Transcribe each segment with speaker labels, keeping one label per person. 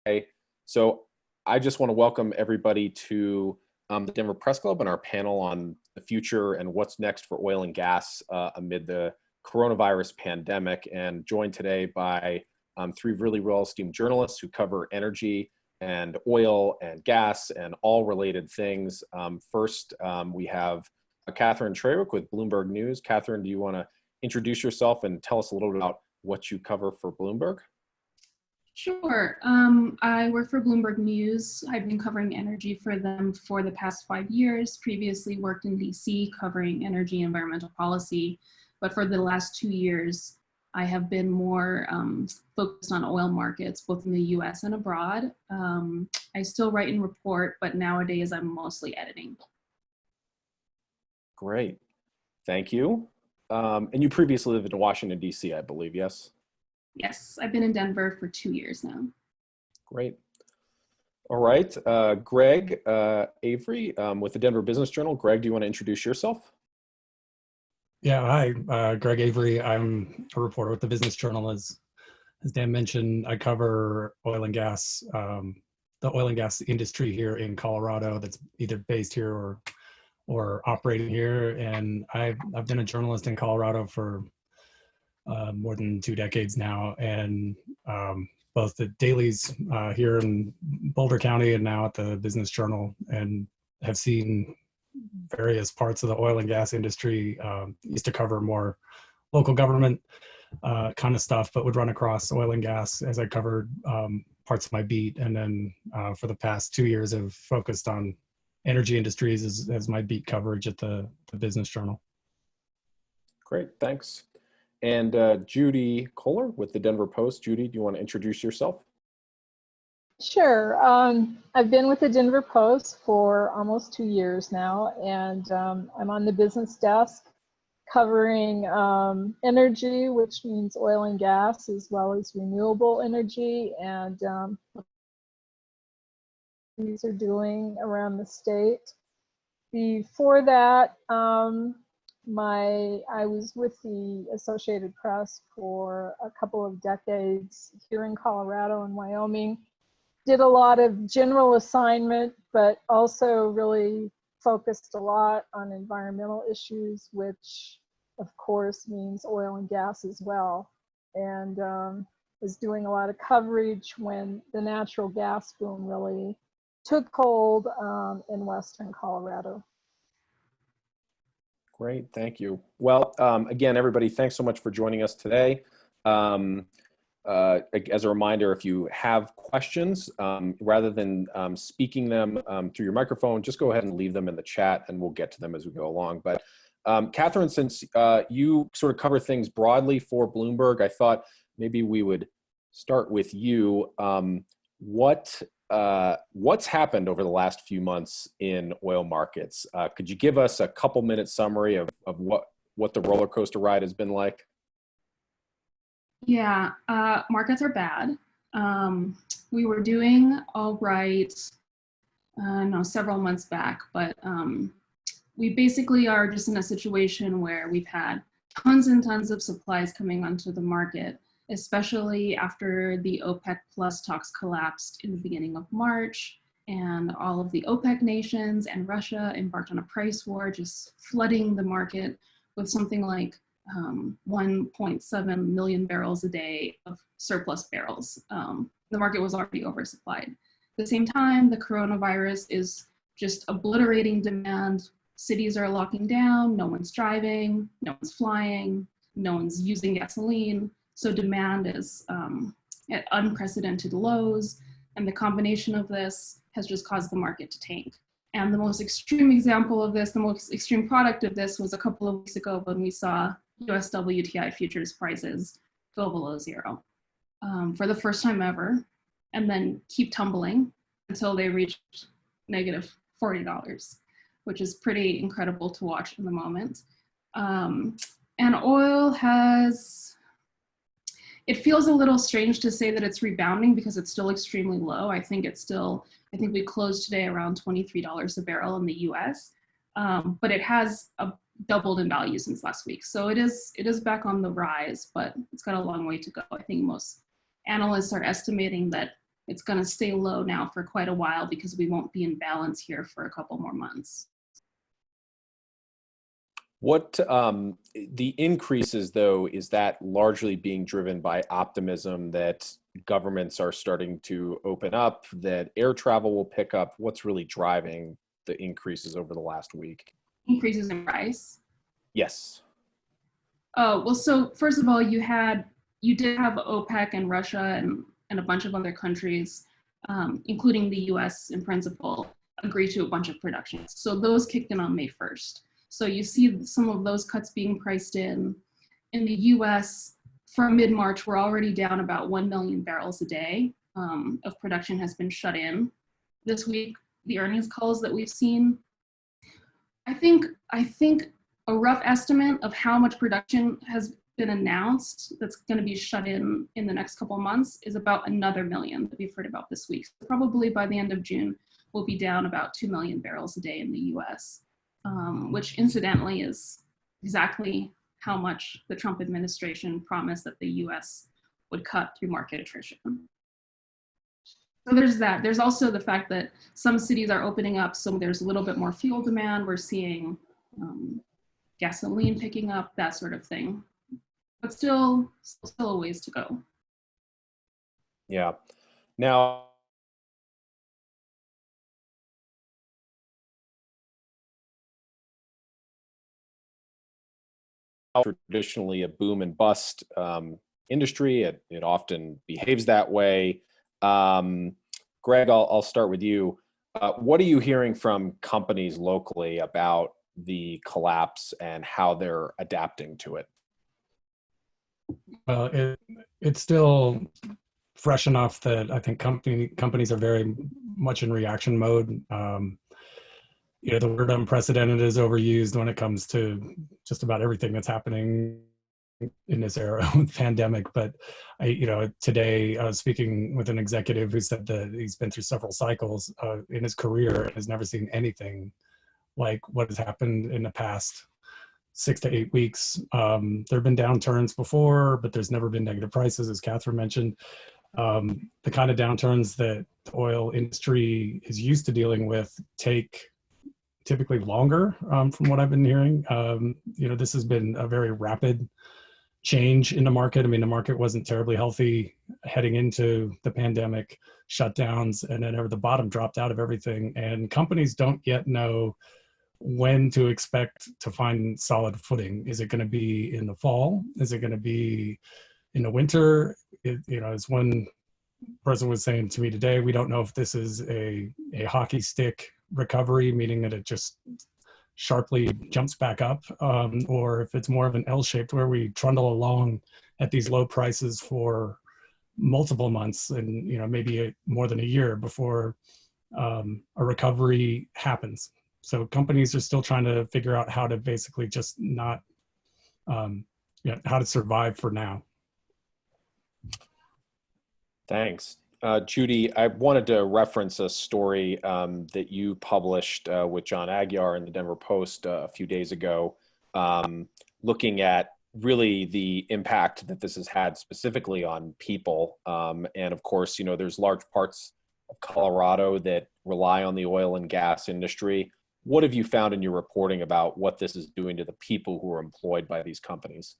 Speaker 1: today. So I just want to welcome everybody to the Denver Press Club and our panel on the future and what's next for oil and gas amid the coronavirus pandemic, and joined today by three really well-esteemed journalists who cover energy and oil and gas and all related things. First, we have Catherine Traywick with Bloomberg News. Catherine, do you want to introduce yourself and tell us a little bit about what you cover for Bloomberg?
Speaker 2: Sure. I work for Bloomberg News. I've been covering energy for them for the past 5 years. Previously worked in DC covering energy and environmental policy. But for the last 2 years, I have been more focused on oil markets, both in the US and abroad. I still write and report, but nowadays I'm mostly editing.
Speaker 1: Great. Thank you. And you previously lived in Washington, DC, I believe, yes?
Speaker 2: Yes, I've been in Denver for 2 years now.
Speaker 1: Great. All right. Greg Avery with the Denver Business Journal. Greg, do you want to introduce yourself?
Speaker 3: Yeah, hi, Greg Avery. I'm a reporter with the Business Journal. As Dan mentioned, I cover oil and gas, the oil and gas industry here in Colorado that's either based here or operating here. And I've been a journalist in Colorado for more than 2 decades now, and both the dailies here in Boulder County and now at the Business Journal, and have seen various parts of the oil and gas industry. Used to cover more local government kind of stuff, but would run across oil and gas as I covered parts of my beat. And then for the past 2 years have focused on energy industries as my beat coverage at the Business Journal.
Speaker 1: Great, thanks. And Judith Kohler with the Denver Post. Judy, do you want to introduce yourself?
Speaker 4: Sure. I've been with the Denver Post for almost 2 years now, and I'm on the business desk covering energy, which means oil and gas, as well as renewable energy, and these are doing around the state. Before that, I was with the Associated Press for a couple of decades here in Colorado and Wyoming. Did a lot of general assignment, but also really focused a lot on environmental issues, which of course means oil and gas as well. And was doing a lot of coverage when the natural gas boom really took hold in Western Colorado.
Speaker 1: Great, thank you. Well, again, everybody, thanks so much for joining us today. As a reminder, if you have questions, rather than speaking them through your microphone, just go ahead and leave them in the chat and we'll get to them as we go along. But Catherine, since you sort of cover things broadly for Bloomberg, I thought maybe we would start with you. What's happened over the last few months in oil markets? Could you give us a couple minute summary of what the roller coaster ride has been like?
Speaker 2: Yeah, markets are bad. We were doing all right, several months back, but we basically are just in a situation where we've had tons and tons of supplies coming onto the market, especially after the OPEC Plus talks collapsed in the beginning of March, and all of the OPEC nations and Russia embarked on a price war, just flooding the market with something like 1.7 million barrels a day of surplus barrels. The market was already oversupplied. At the same time, the coronavirus is just obliterating demand. Cities are locking down, no one's driving, no one's flying, no one's using gasoline. So demand is at unprecedented lows, and the combination of this has just caused the market to tank. And the most extreme example of this, the most extreme product of this, was a couple of weeks ago when we saw US WTI futures prices go below zero for the first time ever, and then keep tumbling until they reached negative $40, which is pretty incredible to watch in the moment. And oil it feels a little strange to say that it's rebounding because it's still extremely low. I think we closed today around $23 a barrel in the US, but it has doubled in value since last week. So it is back on the rise, but it's got a long way to go. I think most analysts are estimating that it's going to stay low now for quite a while because we won't be in balance here for a couple more months.
Speaker 1: What the increases, though, is that largely being driven by optimism that governments are starting to open up, that air travel will pick up? What's really driving the increases over the last week?
Speaker 2: Increases in price?
Speaker 1: Yes.
Speaker 2: Oh, well, so first of all, you did have OPEC and Russia and a bunch of other countries, including the US in principle, agree to a bunch of productions. So those kicked in on May 1st. So you see some of those cuts being priced in. In the US, from mid-March, we're already down about 1 million barrels a day of production has been shut in. This week, the earnings calls that we've seen, I think a rough estimate of how much production has been announced that's going to be shut in the next couple of months is about another million that we've heard about this week. So probably by the end of June, we'll be down about 2 million barrels a day in the US. Which incidentally is exactly how much the Trump administration promised that the US would cut through market attrition. So there's that. There's also the fact that some cities are opening up, so there's a little bit more fuel demand. We're seeing gasoline picking up, that sort of thing. But still a ways to go.
Speaker 1: Yeah. Now, traditionally a boom and bust industry. It often behaves that way. Greg, I'll start with you. What are you hearing from companies locally about the collapse and how they're adapting to it?
Speaker 3: Well, it's still fresh enough that I think companies are very much in reaction mode. The word unprecedented is overused when it comes to just about everything that's happening in this era with pandemic. But today I was speaking with an executive who said that he's been through several cycles in his career and has never seen anything like what has happened in the past 6 to 8 weeks. There have been downturns before, but there's never been negative prices, as Catherine mentioned. The kind of downturns that the oil industry is used to dealing with take typically longer, from what I've been hearing. This has been a very rapid change in the market. I mean, the market wasn't terribly healthy heading into the pandemic shutdowns, and then the bottom dropped out of everything. And companies don't yet know when to expect to find solid footing. Is it going to be in the fall? Is it going to be in the winter? As one person was saying to me today, we don't know if this is a hockey stick recovery, meaning that it just sharply jumps back up, or if it's more of an L-shaped where we trundle along at these low prices for multiple months and maybe more than a year before a recovery happens. So companies are still trying to figure out how to basically just not, how to survive for now.
Speaker 1: Thanks. Judy, I wanted to reference a story that you published with John Aguiar in the Denver Post a few days ago, looking at really the impact that this has had specifically on people. And of course, there's large parts of Colorado that rely on the oil and gas industry. What have you found in your reporting about what this is doing to the people who are employed by these companies?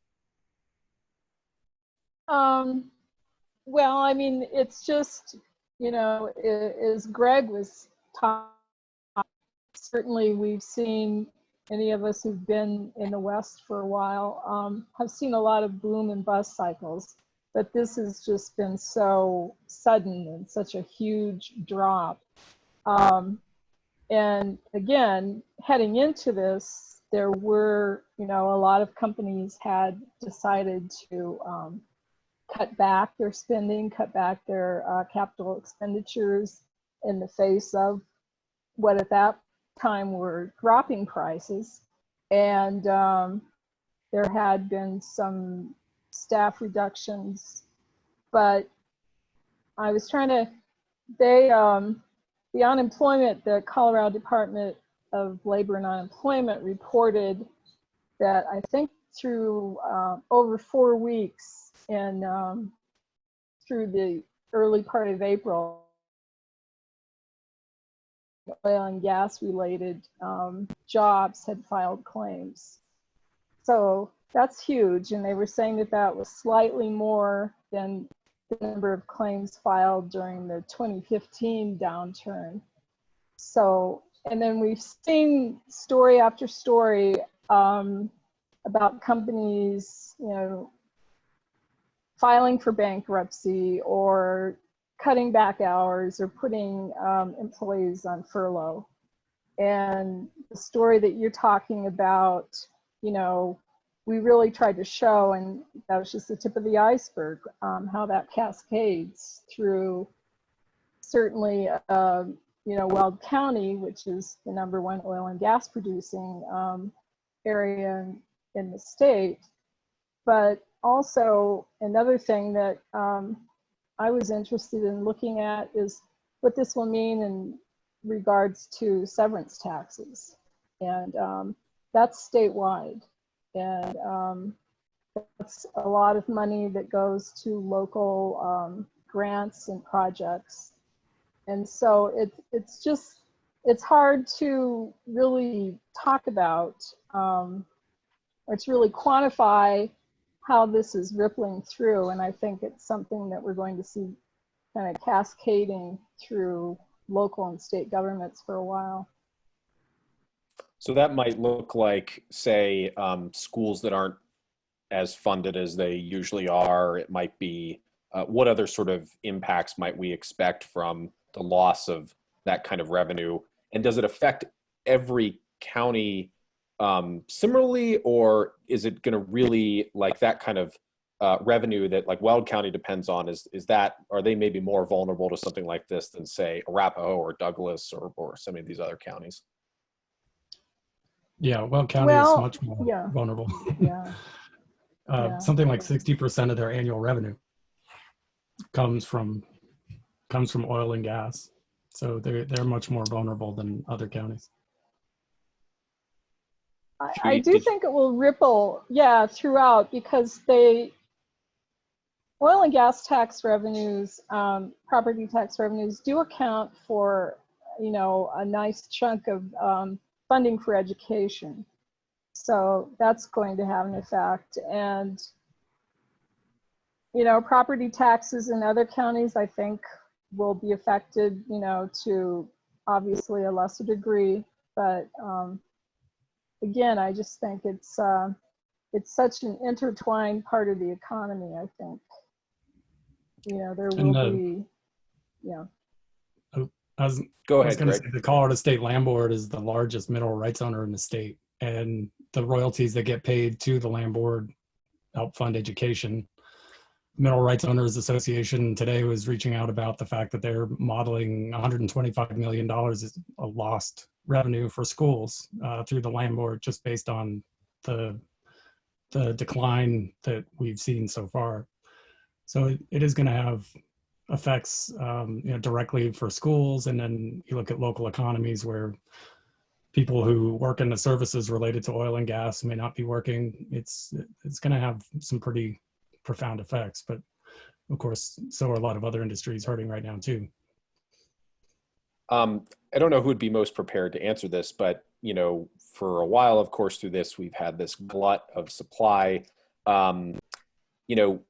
Speaker 4: Well, I mean, it's just, as Greg was talking, certainly we've seen, any of us who've been in the West for a while, have seen a lot of boom and bust cycles, but this has just been so sudden and such a huge drop. And again, heading into this, there were, a lot of companies had decided to cut back their spending, cut back their capital expenditures in the face of what at that time were dropping prices. And there had been some staff reductions, but I was trying to, the unemployment, the Colorado Department of Labor and Unemployment reported that I think through over 4 weeks and through the early part of April, oil and gas related jobs had filed claims. So that's huge. And they were saying that that was slightly more than the number of claims filed during the 2015 downturn. So, and then we've seen story after story about companies, you know, filing for bankruptcy or cutting back hours or putting employees on furlough. And the story that you're talking about, you know, we really tried to show, and that was just the tip of the iceberg, how that cascades through certainly, you know, Weld County, which is the #1 oil and gas producing area in the state. But also another thing that I was interested in looking at is what this will mean in regards to severance taxes. And that's statewide. And that's a lot of money that goes to local grants and projects. And so it's hard to really talk about, or to really quantify how this is rippling through. And I think it's something that we're going to see kind of cascading through local and state governments for a while.
Speaker 1: So that might look like, say, schools that aren't as funded as they usually are. It might be, what other sort of impacts might we expect from the loss of that kind of revenue? And does it affect every county similarly, or is it going to really, like, that kind of revenue that like Weld County depends on, are they maybe more vulnerable to something like this than, say, Arapahoe or Douglas or some of these other counties?
Speaker 3: Yeah, Weld County is much more vulnerable.
Speaker 4: Yeah.
Speaker 3: Something like 60% of their annual revenue comes from oil and gas. So they're much more vulnerable than other counties.
Speaker 4: I do think it will ripple, throughout, because oil and gas tax revenues, property tax revenues do account for, you know, a nice chunk of funding for education. So that's going to have an effect. And, you know, property taxes in other counties, I think, will be affected, you know, to obviously a lesser degree. But again, I just think it's such an intertwined part of the economy. I think, you know, there will be,
Speaker 3: I was going to say the Colorado State Land Board is the largest mineral rights owner in the state, and the royalties that get paid to the land board help fund education. Mineral Rights Owners Association today was reaching out about the fact that they're modeling $125 million as a lost revenue for schools through the land board, just based on the decline that we've seen so far. So it is going to have effects, you know, directly for schools, and then you look at local economies where people who work in the services related to oil and gas may not be working. It's going to have some pretty profound effects, but of course, so are a lot of other industries hurting right now too.
Speaker 1: I don't know who would be most prepared to answer this, but, you know, for a while, of course, through this, we've had this glut of supply. You know,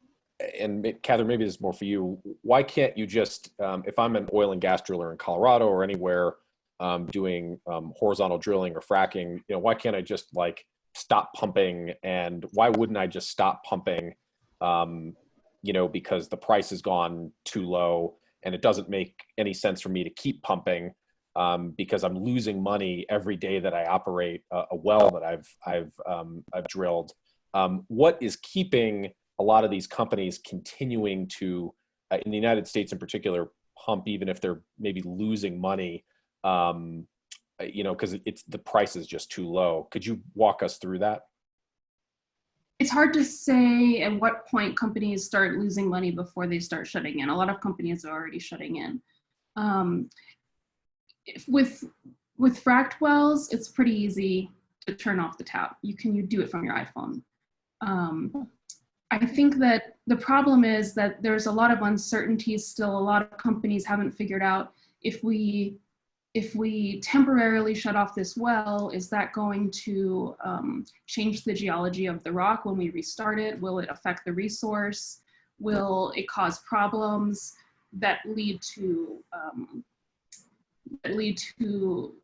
Speaker 1: and Catherine, maybe this is more for you. Why can't you just, if I'm an oil and gas driller in Colorado or anywhere doing horizontal drilling or fracking, you know, why can't I just like stop pumping? And why wouldn't I just stop pumping? You know, because the price has gone too low and it doesn't make any sense for me to keep pumping because I'm losing money every day that I operate a well that I've drilled. What is keeping a lot of these companies continuing to, in the United States in particular, pump even if they're maybe losing money, you know, because the price is just too low? Could you walk us through that?
Speaker 2: It's hard to say at what point companies start losing money before they start shutting in. A lot of companies are already shutting in. With fracked wells, it's pretty easy to turn off the tap. You do it from your iPhone. I think that the problem is that there's a lot of uncertainties still. A lot of companies haven't figured out if we temporarily shut off this well, is that going to change the geology of the rock when we restart it? Will it affect the resource? Will it cause problems that lead to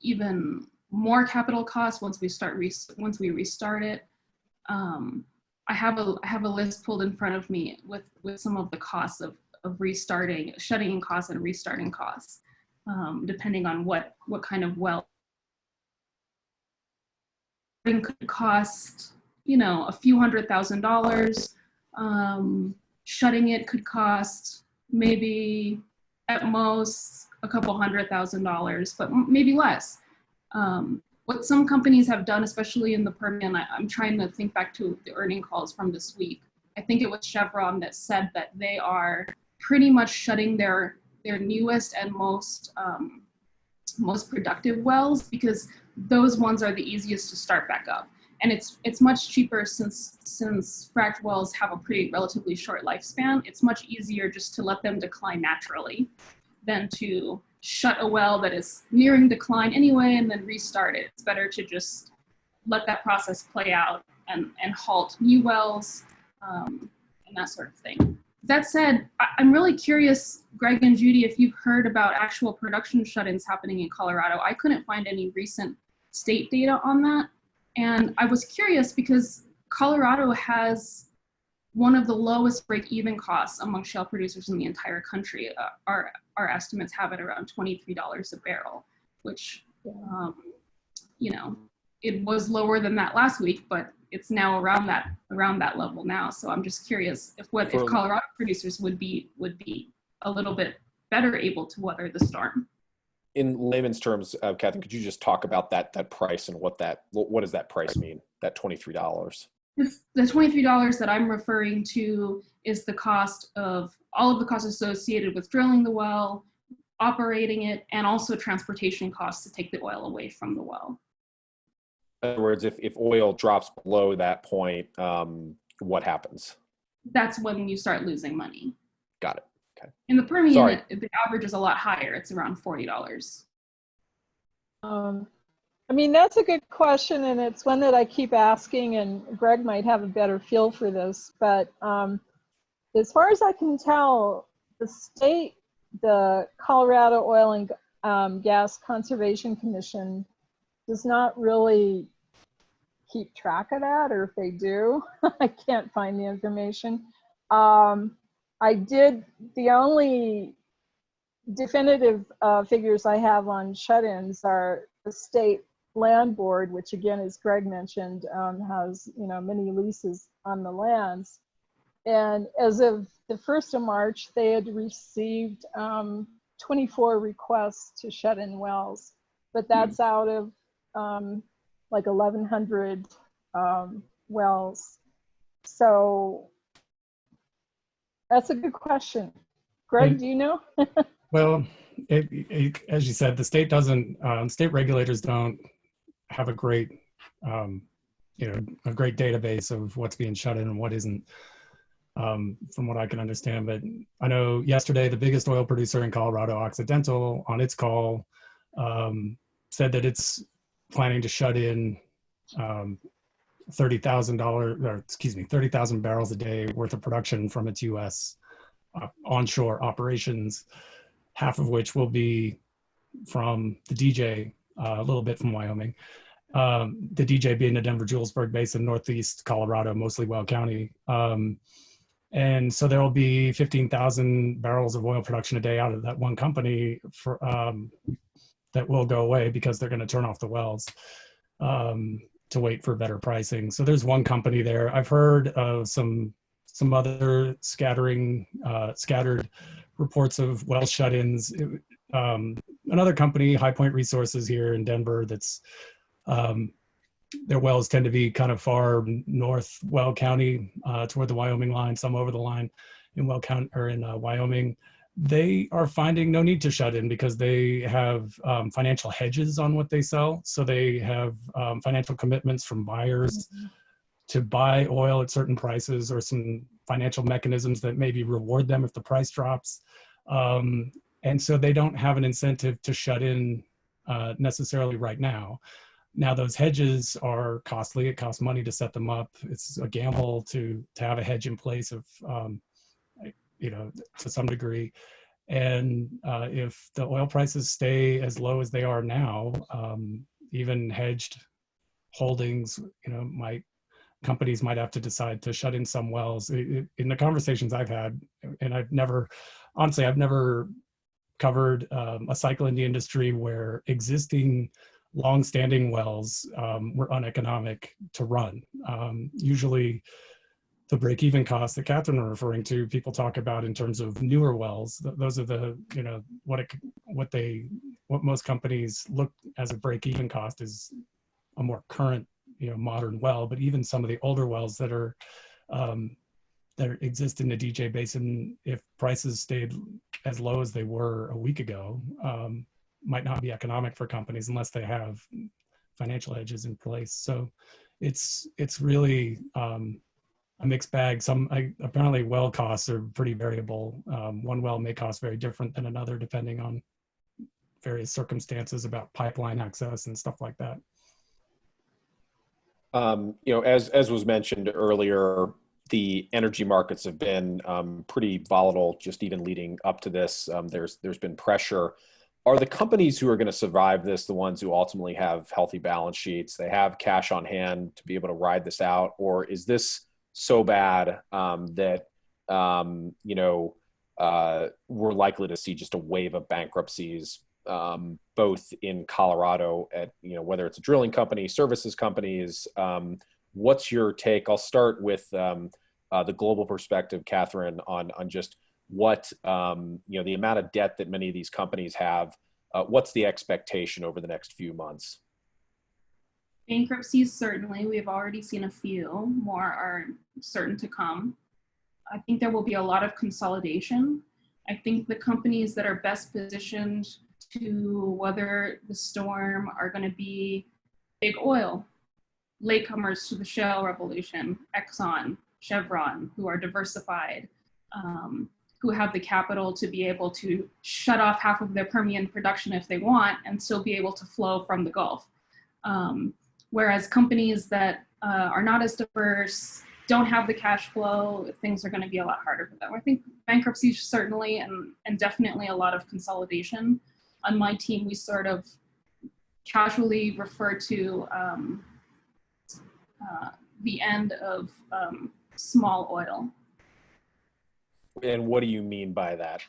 Speaker 2: even more capital costs once we restart it? I have a list pulled in front of me with some of the costs of shutting in costs and restarting costs, depending on what kind of well. It could cost, a few $100,000. Shutting it could cost maybe at most a couple $100,000, but maybe less. What some companies have done, especially in the Permian, I'm trying to think back to the earning calls from this week. I think it was Chevron that said that they are pretty much shutting their newest and most productive wells, because those ones are the easiest to start back up. And it's much cheaper since fracked wells have a pretty relatively short lifespan. It's much easier just to let them decline naturally than to shut a well that is nearing decline anyway and then restart it. It's better to just let that process play out and halt new wells and that sort of thing. That said, I'm really curious, Greg and Judy, if you've heard about actual production shut-ins happening in Colorado. I couldn't find any recent state data on that. And I was curious because Colorado has one of the lowest break-even costs among shale producers in the entire country. Our estimates have it around $23 a barrel, which, it was lower than that last week, but it's now around that level now. So I'm just curious if Colorado producers would be a little bit better able to weather the storm.
Speaker 1: In layman's terms, Catherine, could you just talk about that price and what does that price mean? That $23.
Speaker 2: The $23 that I'm referring to is the cost of all of the costs associated with drilling the well, operating it, and also transportation costs to take the oil away from the well.
Speaker 1: In other words, if oil drops below that point, what happens?
Speaker 2: That's when you start losing money.
Speaker 1: Got it. Okay.
Speaker 2: In the Permian, the average is a lot higher. It's around $40.
Speaker 4: That's a good question, and it's one that I keep asking, and Greg might have a better feel for this. But as far as I can tell, the Colorado Oil and Gas Conservation Commission does not really keep track of that, or if they do, I can't find the information. The only definitive figures I have on shut-ins are the state land board, which again, as Greg mentioned, has many leases on the lands. And as of the 1st of March, they had received 24 requests to shut in wells, but that's out of like 1,100 wells. So that's a good question. Greg, do you know?
Speaker 3: Well, as you said, the state doesn't. State regulators don't have a great, a great database of what's being shut in and what isn't, from what I can understand. But I know yesterday the biggest oil producer in Colorado, Occidental, on its call, said that it's planning to shut in 30,000 barrels a day worth of production from its U.S. Onshore operations, half of which will be from the DJ, a little bit from Wyoming. The DJ being the Denver-Julesburg Basin, northeast Colorado, mostly Weld County. And so there will be 15,000 barrels of oil production a day out of that one company that will go away because they're going to turn off the wells to wait for better pricing. So there's one company there. I've heard of some other scattered reports of well shut-ins. Another company, High Point Resources here in Denver, that's their wells tend to be kind of far north Weld County toward the Wyoming line, some over the line in Weld County or in Wyoming. They are finding no need to shut in because they have financial hedges on what they sell. So they have financial commitments from buyers to buy oil at certain prices, or some financial mechanisms that maybe reward them if the price drops. And so they don't have an incentive to shut in necessarily right now. Now those hedges are costly. It costs money to set them up. It's a gamble to have a hedge in place of, to some degree. And if the oil prices stay as low as they are now, even hedged holdings, companies might have to decide to shut in some wells. In the conversations I've had, and I've never covered a cycle in the industry where existing long-standing wells were uneconomic to run. Usually the break-even costs that Catherine was referring to, people talk about in terms of newer wells. Those are the, what most companies look as a break-even cost is a more current, modern well. But even some of the older wells that exist in the DJ Basin, if prices stayed as low as they were a week ago, might not be economic for companies unless they have financial hedges in place. So it's really a mixed bag. Apparently well costs are pretty variable. One well may cost very different than another depending on various circumstances about pipeline access and stuff like that.
Speaker 1: As was mentioned earlier, the energy markets have been pretty volatile, just even leading up to this. There's been pressure. Are the companies who are going to survive this the ones who ultimately have healthy balance sheets? They have cash on hand to be able to ride this out? Or is this so bad that we're likely to see just a wave of bankruptcies, both in Colorado at, whether it's a drilling company, services companies? What's your take? I'll start with the global perspective, Catherine, on just what, the amount of debt that many of these companies have. What's the expectation over the next few months?
Speaker 2: Bankruptcies, certainly. We've already seen a few. More are certain to come. I think there will be a lot of consolidation. I think the companies that are best positioned to weather the storm are going to be big oil, latecomers to the shale revolution, Exxon, Chevron, who are diversified, who have the capital to be able to shut off half of their Permian production if they want and still be able to flow from the Gulf. Whereas companies that are not as diverse, don't have the cash flow, things are going to be a lot harder for them. I think bankruptcies certainly, and definitely a lot of consolidation. On my team, we sort of casually refer to the end of small oil.
Speaker 1: And what do you mean by that?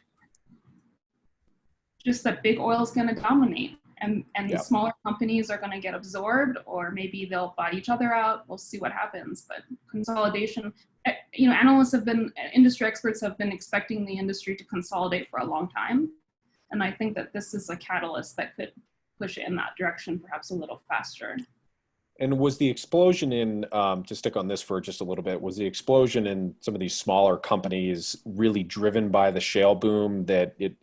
Speaker 2: Just that big oil is going to dominate, and
Speaker 1: Yeah.
Speaker 2: The smaller companies are going to get absorbed, or maybe they'll buy each other out. We'll see what happens. But consolidation, industry experts have been expecting the industry to consolidate for a long time. And I think that this is a catalyst that could push it in that direction, perhaps a little faster.
Speaker 1: And was the explosion in, to stick on this for just a little bit, was the explosion in some of these smaller companies really driven by the shale boom, that it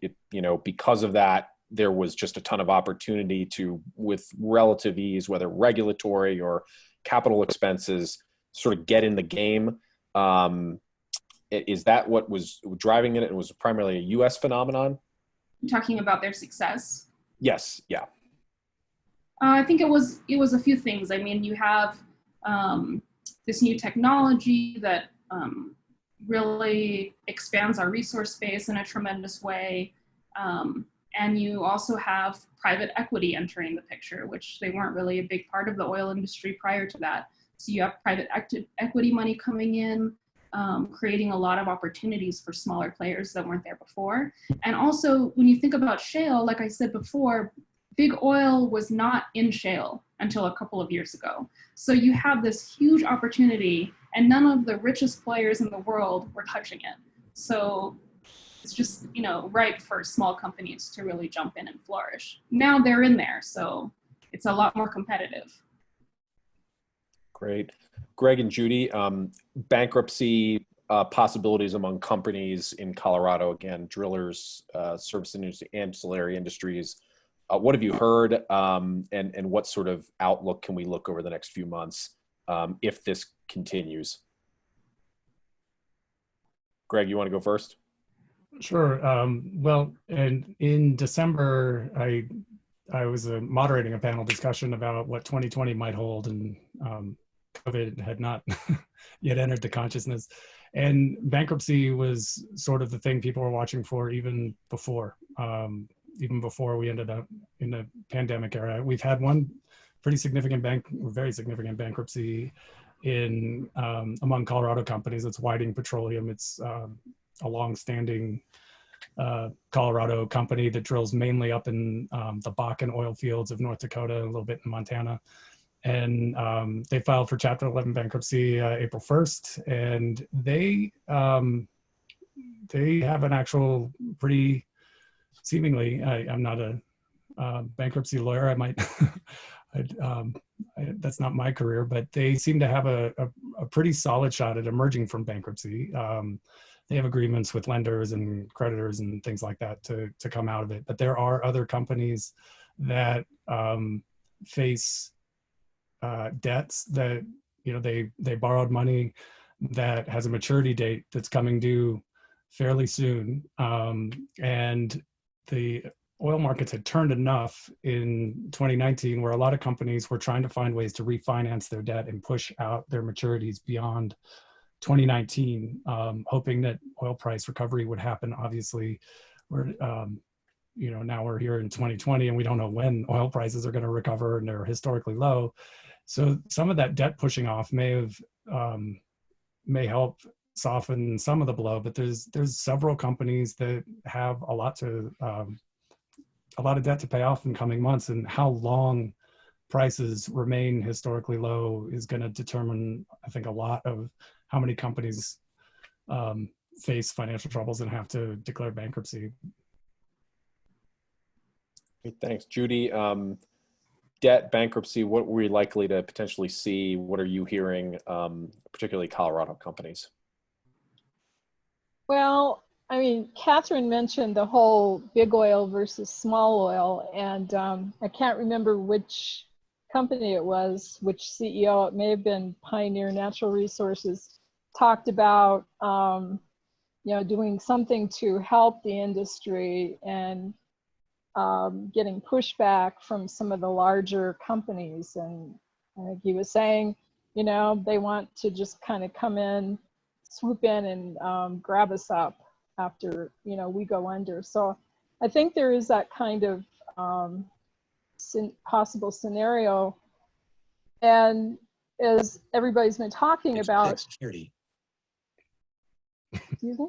Speaker 1: because of that, there was just a ton of opportunity to, with relative ease, whether regulatory or capital expenses, sort of get in the game? Is that what was driving it? It was primarily a U.S. phenomenon?
Speaker 2: Talking about their success?
Speaker 1: Yes, yeah.
Speaker 2: I think it was a few things. I mean, you have this new technology that really expands our resource base in a tremendous way. And you also have private equity entering the picture, which they weren't really a big part of the oil industry prior to that. So you have private equity money coming in, creating a lot of opportunities for smaller players that weren't there before. And also, when you think about shale, like I said before, big oil was not in shale until a couple of years ago. So you have this huge opportunity, and none of the richest players in the world were touching it. So it's just, ripe for small companies to really jump in and flourish. Now they're in there, so it's a lot more competitive.
Speaker 1: Great. Greg and Judy, bankruptcy possibilities among companies in Colorado, again, drillers, service industry, ancillary industries. What have you heard, and what sort of outlook can we look over the next few months if this continues? Greg, you want to go first?
Speaker 3: Sure. Well, and in December, I was moderating a panel discussion about what 2020 might hold, and COVID had not yet entered the consciousness. And bankruptcy was sort of the thing people were watching for even before we ended up in the pandemic era. We've had one pretty significant very significant bankruptcy in among Colorado companies. It's Whiting Petroleum. It's a long-standing Colorado company that drills mainly up in the Bakken oil fields of North Dakota, a little bit in Montana. And they filed for Chapter 11 bankruptcy April 1st, and they have an actual pretty, seemingly, I'm not a bankruptcy lawyer. I might, that's not my career, but they seem to have a pretty solid shot at emerging from bankruptcy. They have agreements with lenders and creditors and things like that to come out of it. But there are other companies that face debts that, you know, they borrowed money that has a maturity date that's coming due fairly soon. And the oil markets had turned enough in 2019 where a lot of companies were trying to find ways to refinance their debt and push out their maturities beyond 2019, hoping that oil price recovery would happen. Obviously, we're, you know, now we're here in 2020 and we don't know when oil prices are going to recover, and they're historically low. So some of that debt pushing off may help soften some of the blow, but there's several companies that have a lot of debt to pay off in coming months, and how long prices remain historically low is going to determine, I think, a lot of how many companies face financial troubles and have to declare bankruptcy.
Speaker 1: Thanks, Judy. Debt, bankruptcy, what were we likely to potentially see? What are you hearing, particularly Colorado companies?
Speaker 4: Well, I mean, Catherine mentioned the whole big oil versus small oil, and I can't remember which company it was, which CEO, it may have been Pioneer Natural Resources, talked about, you know, doing something to help the industry and getting pushback from some of the larger companies. And I think he was saying, you know, they want to just kind of come in, swoop in and grab us up after, you know, we go under. So I think there is that kind of possible scenario. And as everybody's been talking about,
Speaker 5: security.
Speaker 4: excuse me?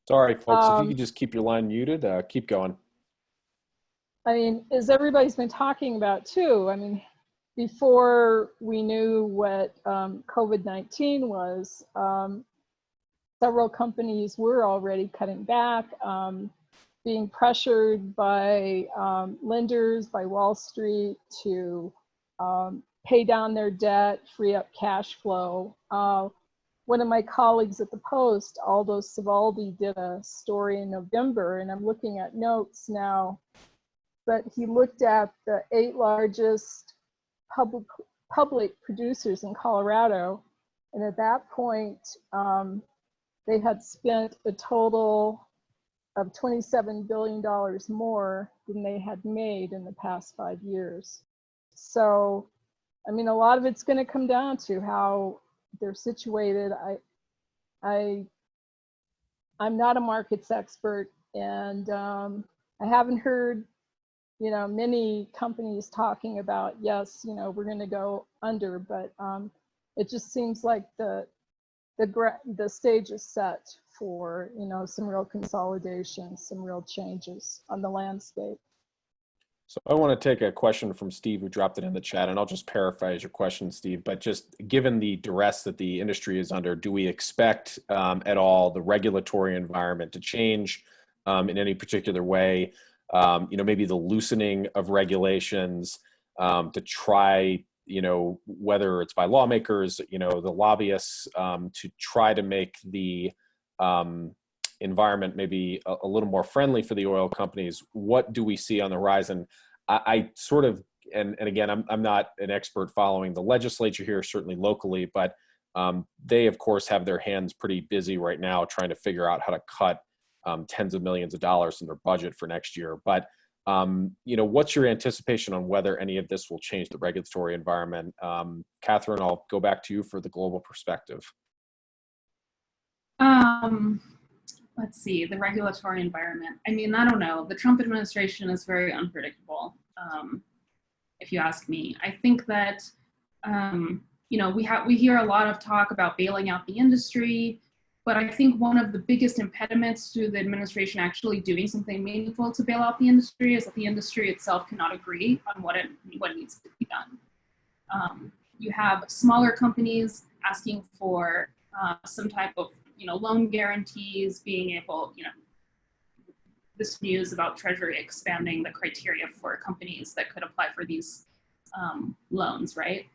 Speaker 1: Sorry, folks, if you could just keep your line muted, keep going.
Speaker 4: I mean, as everybody's been talking about too, I mean, before we knew what COVID-19 was, several companies were already cutting back, being pressured by lenders, by Wall Street to pay down their debt, free up cash flow. One of my colleagues at the Post, Aldo Civaldi, did a story in November, and I'm looking at notes now, but he looked at the 8 largest public producers in Colorado, and at that point, they had spent a total of $27 billion more than they had made in the past 5 years. So, I mean, a lot of it's going to come down to how they're situated. I'm not a markets expert, and I haven't heard, you know, many companies talking about, yes, you know, we're going to go under, but it just seems like the stage is set for, you know, some real consolidation, some real changes on the landscape.
Speaker 1: So I want to take a question from Steve, who dropped it in the chat, and I'll just paraphrase your question, Steve. But just given the duress that the industry is under, do we expect at all the regulatory environment to change in any particular way? You know, maybe the loosening of regulations to try, you know, whether it's by lawmakers, you know, the lobbyists, to try to make the environment maybe a little more friendly for the oil companies. What do we see on the horizon? I sort of, and again, I'm not an expert following the legislature here, certainly locally, but They, of course, have their hands pretty busy right now trying to figure out how to cut tens of millions of dollars in their budget for next year. But what's your anticipation on whether any of this will change the regulatory environment? Catherine, I'll go back to you for the global perspective.
Speaker 2: Let's see, the regulatory environment. I mean, I don't know. The Trump administration is very unpredictable, if you ask me. I think that, we hear a lot of talk about bailing out the industry, but I think one of the biggest impediments to the administration actually doing something meaningful to bail out the industry is that the industry itself cannot agree on what needs to be done. You have smaller companies asking for some type of loan guarantees, being able, this news about Treasury expanding the criteria for companies that could apply for these loans, right?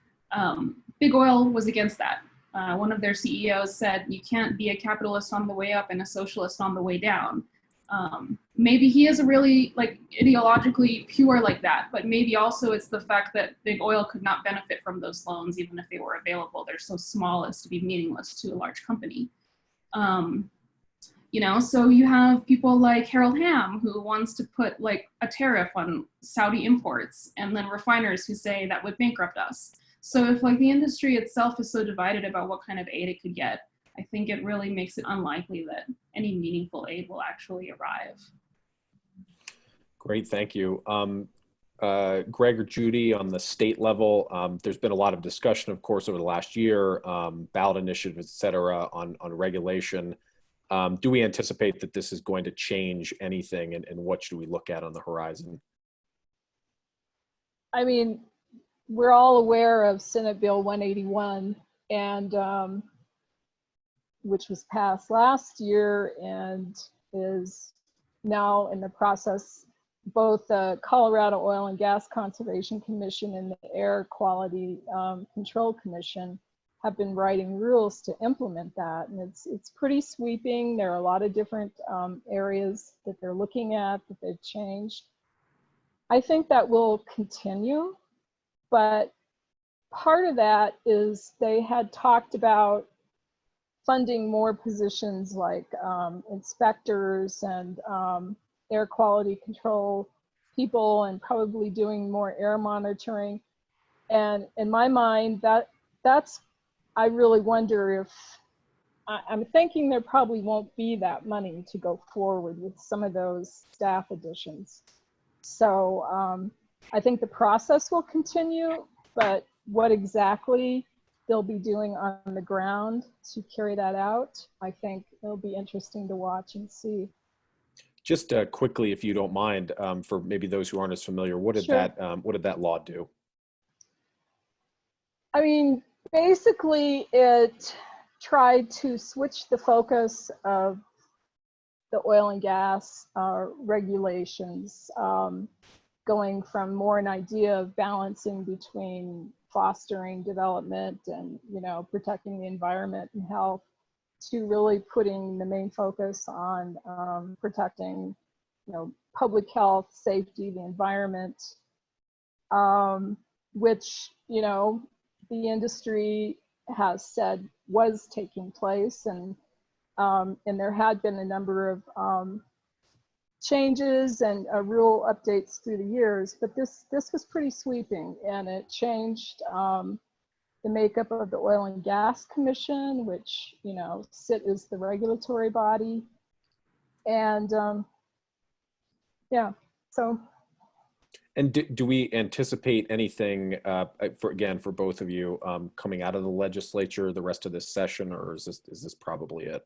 Speaker 2: Big Oil was against that. One of their CEOs said, you can't be a capitalist on the way up and a socialist on the way down. Maybe he is a really ideologically pure like that, but maybe also it's the fact that Big Oil could not benefit from those loans even if they were available. They're so small as to be meaningless to a large company. So you have people like Harold Hamm, who wants to put a tariff on Saudi imports, and then refiners who say that would bankrupt us. So if the industry itself is so divided about what kind of aid it could get, I think it really makes it unlikely that any meaningful aid will actually arrive.
Speaker 1: Great, thank you. Greg or Judy, on the state level, there's been a lot of discussion, of course, over the last year, ballot initiatives, et cetera, on regulation. Do we anticipate that this is going to change anything, and what should we look at on the horizon?
Speaker 4: I mean, we're all aware of Senate Bill 181, and which was passed last year and is now in the process. Both the Colorado Oil and Gas Conservation Commission and the Air Quality Control Commission have been writing rules to implement that, and it's pretty sweeping. There are a lot of different areas that they're looking at that they've changed. I think that will continue, but part of that is they had talked about funding more positions like inspectors and air quality control people, and probably doing more air monitoring. And in my mind, that's I really wonder if I'm thinking there probably won't be that money to go forward with some of those staff additions. So I think the process will continue, but what exactly they'll be doing on the ground to carry that out, I think it'll be interesting to watch and see.
Speaker 1: Just quickly, if you don't mind, for maybe those who aren't as familiar, what did that law do?
Speaker 4: I mean, basically, it tried to switch the focus of the oil and gas regulations, going from more an idea of balancing between fostering development and protecting the environment and health, to really putting the main focus on protecting public health, safety, the environment, which the industry has said was taking place, and there had been a number of changes and rule updates through the years, but this was pretty sweeping, and it changed the makeup of the Oil and Gas Commission, which sit as the regulatory body, and yeah, so.
Speaker 1: And do we anticipate anything, for both of you, coming out of the legislature the rest of this session, or is this probably it?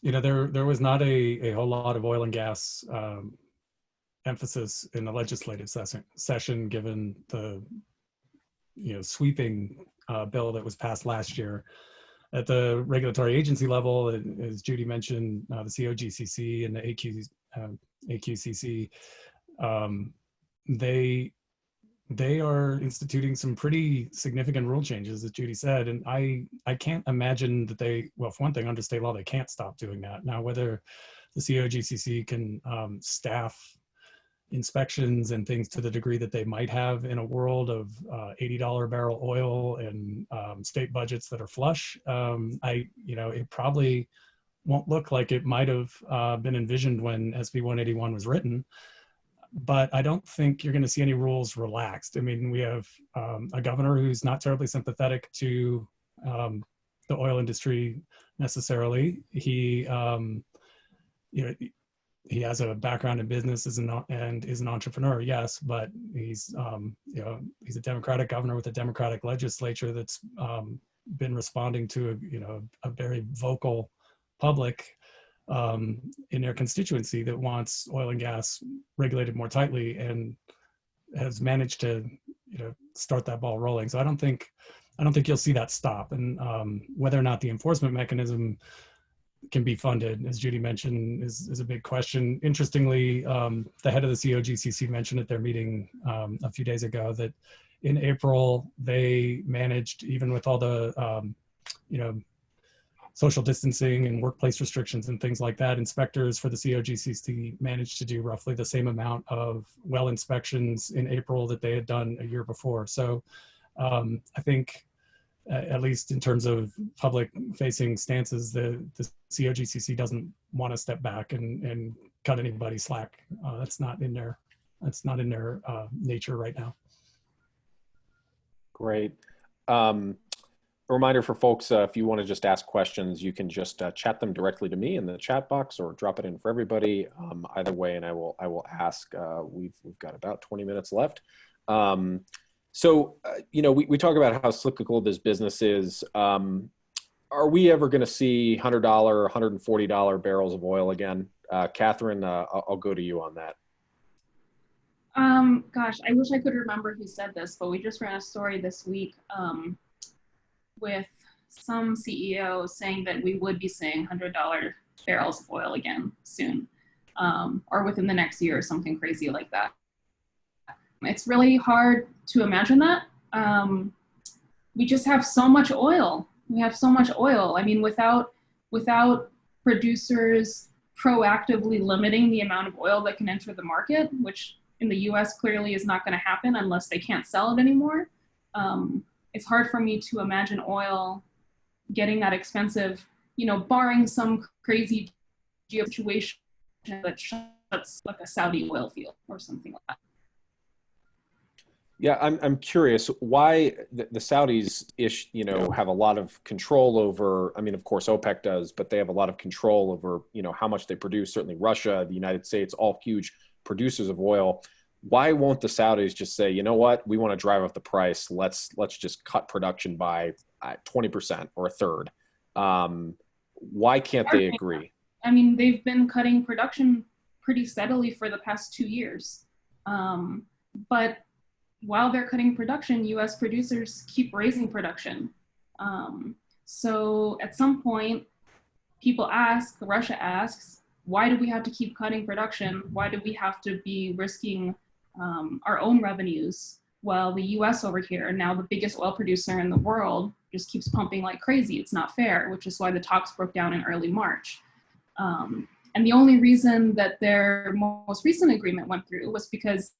Speaker 3: There was not a whole lot of oil and gas emphasis in the legislative session, given the sweeping bill that was passed last year. At the regulatory agency level, as Judy mentioned, the COGCC and the AQCC, they are instituting some pretty significant rule changes, as Judy said, and I can't imagine that for one thing, under state law, they can't stop doing that. Now, whether the COGCC can staff inspections and things to the degree that they might have in a world of $80 barrel oil and state budgets that are flush. It probably won't look like it might have been envisioned when SB 181 was written. But I don't think you're going to see any rules relaxed. I mean, we have a governor who's not terribly sympathetic to the oil industry necessarily. He has a background in business and is an entrepreneur, yes, but he's a Democratic governor with a Democratic legislature that's been responding to a very vocal public in their constituency that wants oil and gas regulated more tightly and has managed to start that ball rolling. So I don't think you'll see that stop. And whether or not the enforcement mechanism can be funded, as Judy mentioned, is a big question. Interestingly, the head of the COGCC mentioned at their meeting a few days ago that in April they managed, even with all the social distancing and workplace restrictions and things like that, inspectors for the COGCC managed to do roughly the same amount of well inspections in April that they had done a year before. So I think, at least in terms of public facing stances, the COGCC doesn't want to step back and cut anybody slack. That's not in their nature right now.
Speaker 1: Great. A reminder for folks, if you want to just ask questions, you can just chat them directly to me in the chat box or drop it in for everybody. Either way, and I will ask. We've got about 20 minutes left. We talk about how cyclical this business is. Are we ever going to see $100, $140 barrels of oil again? Catherine, I'll go to you on that.
Speaker 2: Gosh, I wish I could remember who said this, but we just ran a story this week with some CEO saying that we would be seeing $100 barrels of oil again soon, or within the next year or something crazy like that. It's really hard to imagine that. We just have so much oil. We have so much oil. I mean, without producers proactively limiting the amount of oil that can enter the market, which in the US clearly is not going to happen unless they can't sell it anymore. It's hard for me to imagine oil getting that expensive, barring some crazy situation that shuts like a Saudi oil field or something like that.
Speaker 1: Yeah, I'm curious why the Saudis have a lot of control over, I mean, of course OPEC does, but they have a lot of control over, how much they produce. Certainly Russia, the United States, all huge producers of oil. Why won't the Saudis just say, you know what, we want to drive up the price. Let's just cut production by 20% or a third. Why can't they agree?
Speaker 2: I mean, they've been cutting production pretty steadily for the past 2 years. But while they're cutting production, US producers keep raising production. So at some point, Russia asks, why do we have to keep cutting production? Why do we have to be risking our own revenues while the US over here, now the biggest oil producer in the world, just keeps pumping like crazy? It's not fair, which is why the talks broke down in early March. And the only reason that their most recent agreement went through was because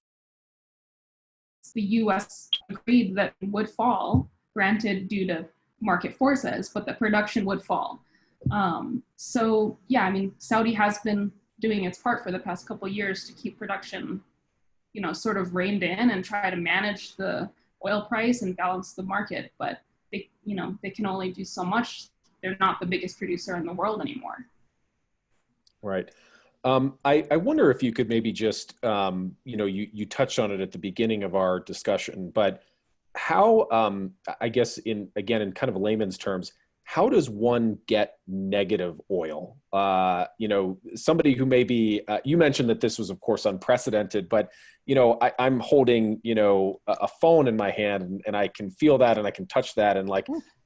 Speaker 2: the US agreed that it would fall, granted due to market forces, but that production would fall. So yeah, I mean, Saudi has been doing its part for the past couple of years to keep production, sort of reined in and try to manage the oil price and balance the market. But they can only do so much. They're not the biggest producer in the world anymore.
Speaker 1: Right. I wonder if you could maybe just, you touched on it at the beginning of our discussion, but how, I guess in kind of layman's terms, how does one get negative oil? Somebody who maybe, you mentioned that this was of course unprecedented, but I'm holding, a phone in my hand and I can feel that and I can touch that. And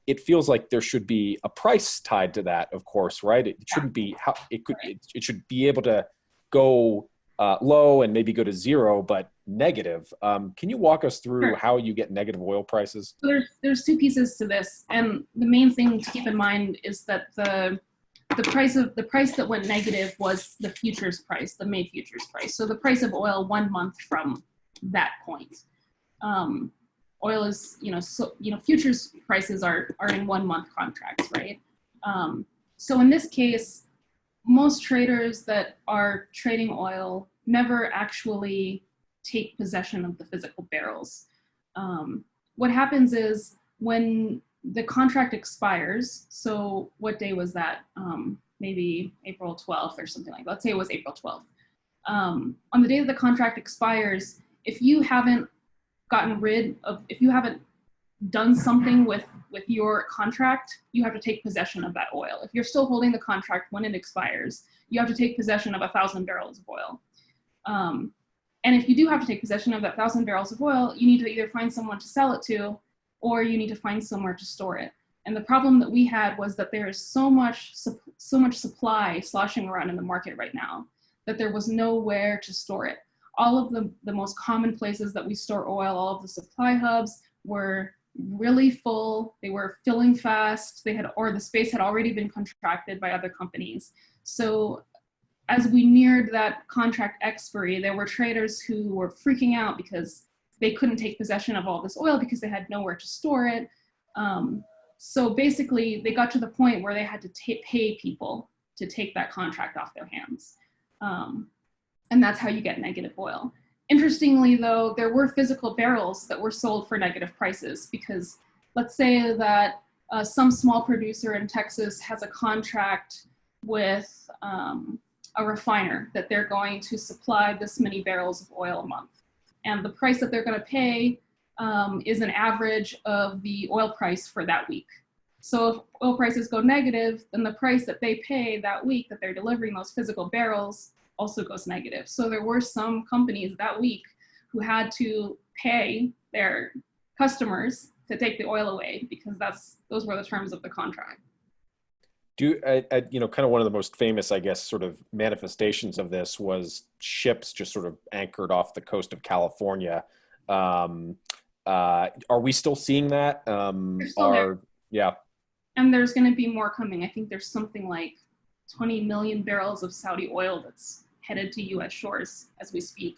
Speaker 1: it feels like there should be a price tied to that, of course, right? It shouldn't be how it should be able to go low and maybe go to zero, but negative. Can you walk us through how you get negative oil prices?
Speaker 2: So there's two pieces to this. And the main thing to keep in mind is that the the price that went negative was the futures price, the May futures price. So the price of oil 1 month from that point. Oil is, futures prices are in 1 month contracts, right? So in this case, most traders that are trading oil never actually take possession of the physical barrels. What happens is when the contract expires, so what day was that? Maybe April 12th or something like that. Let's say it was April 12th. On the day that the contract expires, if you haven't if you haven't done something with your contract, you have to take possession of that oil. If you're still holding the contract when it expires, you have to take possession of 1,000 barrels of oil. And if you do have to take possession of that 1,000 barrels of oil, you need to either find someone to sell it to, or you need to find somewhere to store it. And the problem that we had was that there is so much supply sloshing around in the market right now that there was nowhere to store it. All of the most common places that we store oil, all of the supply hubs were really full. They were filling fast. The space had already been contracted by other companies. So as we neared that contract expiry, there were traders who were freaking out because they couldn't take possession of all this oil because they had nowhere to store it. So basically, they got to the point where they had to pay people to take that contract off their hands. And that's how you get negative oil. Interestingly, though, there were physical barrels that were sold for negative prices because let's say that some small producer in Texas has a contract with a refiner that they're going to supply this many barrels of oil a month. And the price that they're going to pay is an average of the oil price for that week. So if oil prices go negative, then the price that they pay that week that they're delivering those physical barrels also goes negative. So there were some companies that week who had to pay their customers to take the oil away because those were the terms of the contract.
Speaker 1: Kind of one of the most famous, I guess, sort of manifestations of this was ships just sort of anchored off the coast of California. Are we still seeing that? Yeah.
Speaker 2: And there's going to be more coming. I think there's something like 20 million barrels of Saudi oil that's headed to U.S. shores as we speak.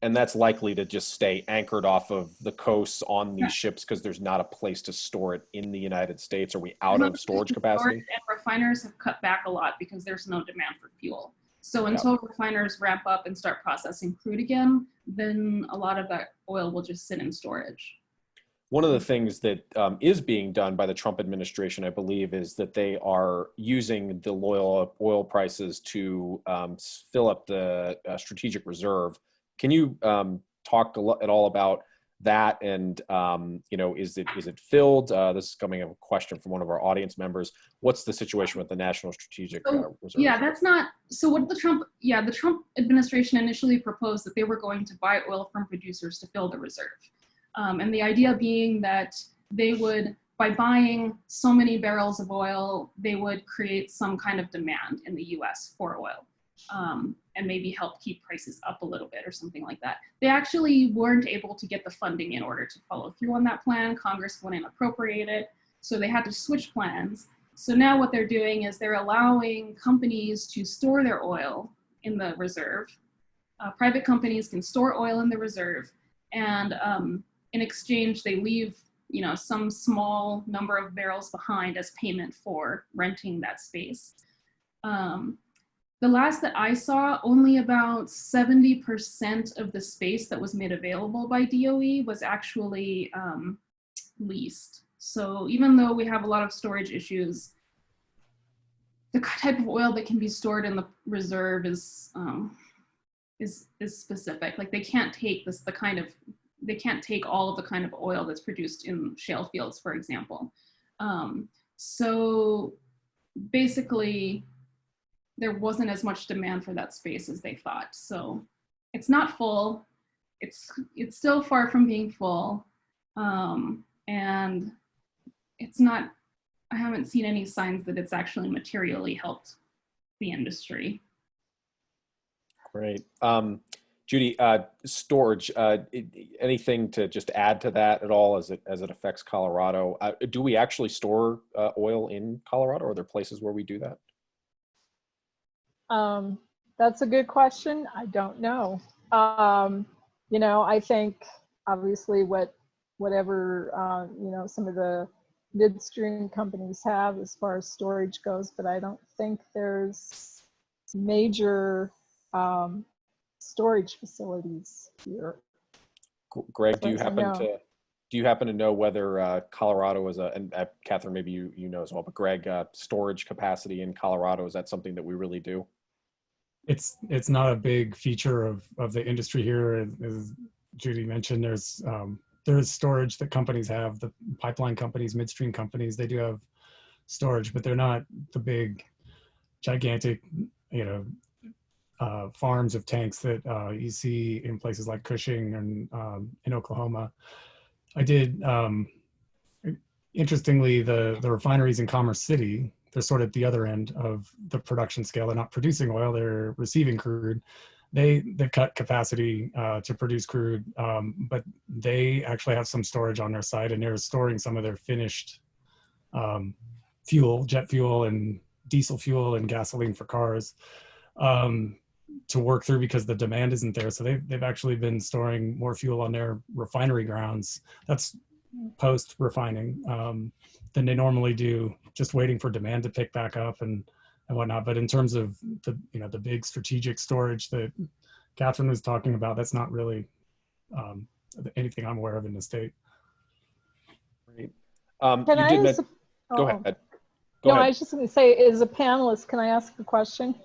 Speaker 1: And that's likely to just stay anchored off of the coasts on these ships because there's not a place to store it in the United States. Are we out of storage capacity?
Speaker 2: And refiners have cut back a lot because there's no demand for fuel. So until refiners ramp up and start processing crude again, then a lot of that oil will just sit in storage.
Speaker 1: One of the things that is being done by the Trump administration, I believe, is that they are using the low oil prices to fill up the strategic reserve. Can you talk at all about that? And is it filled? This is coming up a question from one of our audience members. What's the situation with the National Strategic Reserve?
Speaker 2: Yeah, that's not. So what the Trump administration initially proposed that they were going to buy oil from producers to fill the reserve. And the idea being that they would, by buying so many barrels of oil, they would create some kind of demand in the US for oil. And maybe help keep prices up a little bit or something like that. They actually weren't able to get the funding in order to follow through on that plan. Congress wouldn't appropriate it, so they had to switch plans. So now what they're doing is they're allowing companies to store their oil in the reserve. Private companies can store oil in the reserve, and in exchange, they leave some small number of barrels behind as payment for renting that space. The last that I saw, only about 70% of the space that was made available by DOE was actually leased. So even though we have a lot of storage issues, the type of oil that can be stored in the reserve is specific. Like they can't take they can't take all of the kind of oil that's produced in shale fields, for example. So basically, there wasn't as much demand for that space as they thought. So it's not full. It's still far from being full. And it's not, I haven't seen any signs that it's actually materially helped the industry.
Speaker 1: Great. Judy, storage, anything to just add to that at all as it affects Colorado? Do we actually store oil in Colorado? Are there places where we do that?
Speaker 4: That's a good question. I don't know. You know, I think obviously whatever you know, some of the midstream companies have as far as storage goes, but I don't think there's major storage facilities here.
Speaker 1: Greg, do you happen to know whether Colorado is and Catherine, maybe you know as well, but Greg, storage capacity in Colorado, is that something that we really do?
Speaker 3: It's not a big feature of the industry here. As Judy mentioned, there's storage that companies have, the pipeline companies, midstream companies, they do have storage, but they're not the big, gigantic, you know, farms of tanks that you see in places like Cushing and in Oklahoma. Interestingly, the refineries in Commerce City, they're sort of at the other end of the production scale. They're not producing oil, they're receiving crude. They've cut capacity to produce crude, but they actually have some storage on their site, and they're storing some of their finished fuel, jet fuel and diesel fuel and gasoline for cars to work through because the demand isn't there. So they've actually been storing more fuel on their refinery grounds. That's post refining than they normally do, just waiting for demand to pick back up and whatnot. But in terms of the big strategic storage that Catherine was talking about, that's not really anything I'm aware of in the state.
Speaker 1: Great.
Speaker 4: Go
Speaker 1: ahead.
Speaker 4: I was just going to say, as a panelist, can I ask a question?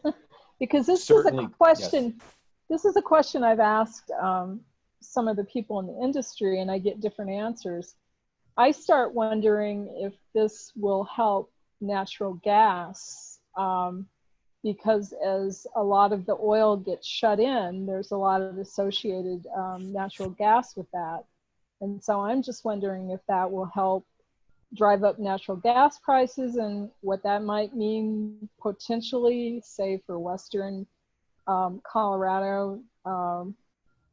Speaker 4: Because this
Speaker 1: Certainly,
Speaker 4: is a question.
Speaker 1: Yes.
Speaker 4: This is a question I've asked some of the people in the industry, and I get different answers. I start wondering if this will help natural gas, because as a lot of the oil gets shut in, there's a lot of associated natural gas with that. And so I'm just wondering if that will help drive up natural gas prices and what that might mean potentially, say, for Western Colorado,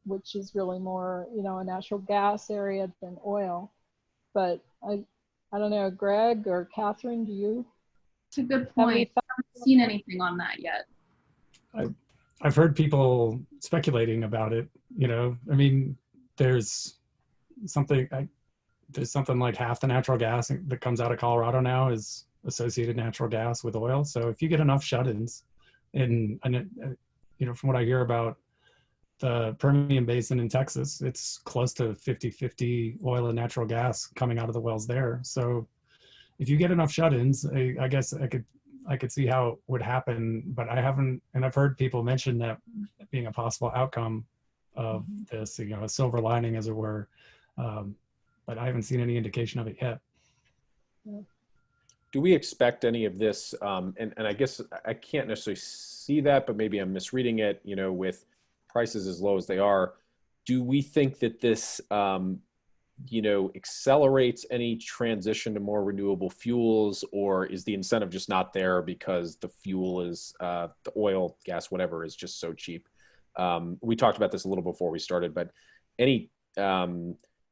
Speaker 4: which is really more, a natural gas area than oil. But I don't know, Greg or Catherine, do you?
Speaker 2: It's a good point. I haven't seen anything on that yet.
Speaker 3: I've heard people speculating about it. I mean, there's something like half the natural gas that comes out of Colorado now is associated natural gas with oil. So if you get enough shut-ins, and from what I hear about the Permian Basin in Texas, it's close to 50-50 oil and natural gas coming out of the wells there. So if you get enough shut-ins, I guess I could see how it would happen, but I haven't, and I've heard people mention that being a possible outcome of this, a silver lining, as it were. But I haven't seen any indication of it yet.
Speaker 1: Do we expect any of this? And I guess I can't necessarily see that, but maybe I'm misreading it, with prices as low as they are. Do we think that this, accelerates any transition to more renewable fuels, or is the incentive just not there because the fuel is, the oil, gas, whatever, is just so cheap? We talked about this a little before we started, but any